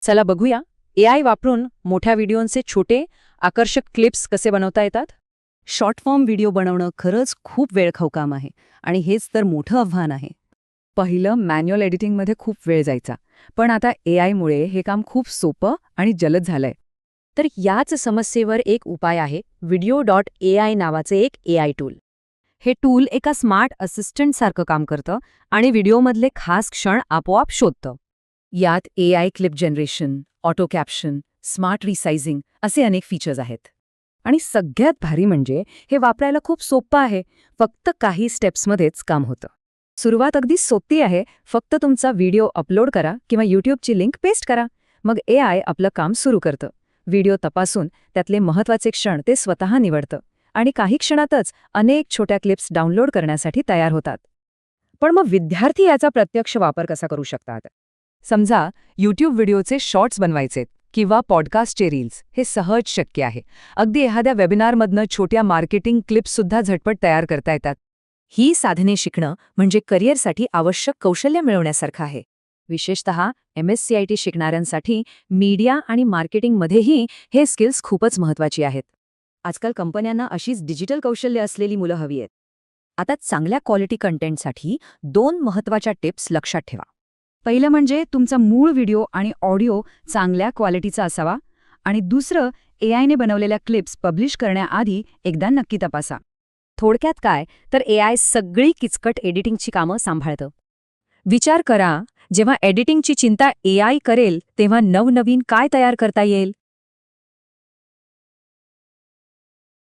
चला बघूया AI वापरून मोठ्या व्हिडिओंचे छोटे, आकर्षक क्लिप्स कसे बनवता येतात. शॉर्ट फॉर्म व्हिडिओ बनवणं खरंच खूप वेळखाऊ काम आहे आणि हेच तर मोठं आव्हान आहे. पहिलं मॅन्युअल एडिटिंगमध्ये खूप वेळ जायचा, पण आता AIमुळे हे काम खूप सोपं आणि जलद झालंय. तर याच समस्येवर एक उपाय आहे video.ai नावाचे एक AI टूल. हे टूल एका स्मार्ट असिस्टंटसारखं काम करतं आणि व्हिडिओमधले खास क्षण आपोआप शोधतं. यात AI clip generation, auto caption, smart resizing असे अनेक फीचर्स आहेत. आणि सगळ्यात भारी म्हणजे हे वापरायला खूप सोपं आहे, फक्त काही स्टेप्समध्येच काम होतं. सुरुवात अगदी सोपी आहे. फक्त तुमचा व्हिडिओ अपलोड करा किंवा यूट्यूबची लिंक पेस्ट करा. मग AI आपलं काम सुरू करतं. व्हिडिओ तपासून त्यातले महत्त्वाचे क्षण ते स्वतः निवडतं आणि काही क्षणातच अनेक छोट्या क्लिप्स डाउनलोड करण्यासाठी तयार होतात. पण मग विद्यार्थी याचा प्रत्यक्ष वापर कसा करू शकतात? समजा यूट्यूब व्हिडिओचे शॉर्ट्स बनवायचे किंवा पॉडकास्टचे रील्स, हे सहज शक्य आहे. अगदी एखाद्या वेबिनारमधनं छोट्या मार्केटिंग क्लिप्ससुद्धा झटपट तयार करता येतात. ही साधने शिकणं म्हणजे करिअरसाठी आवश्यक कौशल्य मिळवण्यासारखं आहे. विशेषतः MSCIT शिकणाऱ्यांसाठी मीडिया आणि मार्केटिंगमध्येही हे स्किल्स खूपच महत्त्वाची आहेत. आजकाल कंपन्यांना अशीच डिजिटल कौशल्य असलेली मुलं हवी आहेत. आता चांगल्या क्वालिटी कंटेंटसाठी 2 महत्त्वाच्या टिप्स लक्षात ठेवा. पहिलं म्हणजे तुमचा मूळ व्हिडिओ आणि ऑडिओ चांगल्या क्वालिटीचा असावा आणि दुसरं AIने बनवलेल्या क्लिप्स पब्लिश करण्याआधी एकदा नक्की तपासा. थोडक्यात काय तर AI सगळी किचकट एडिटिंगची कामं सांभाळतं. विचार करा, जेव्हा एडिटिंगची चिंता AI करेल तेव्हा नवनवीन काय तयार करता येईल.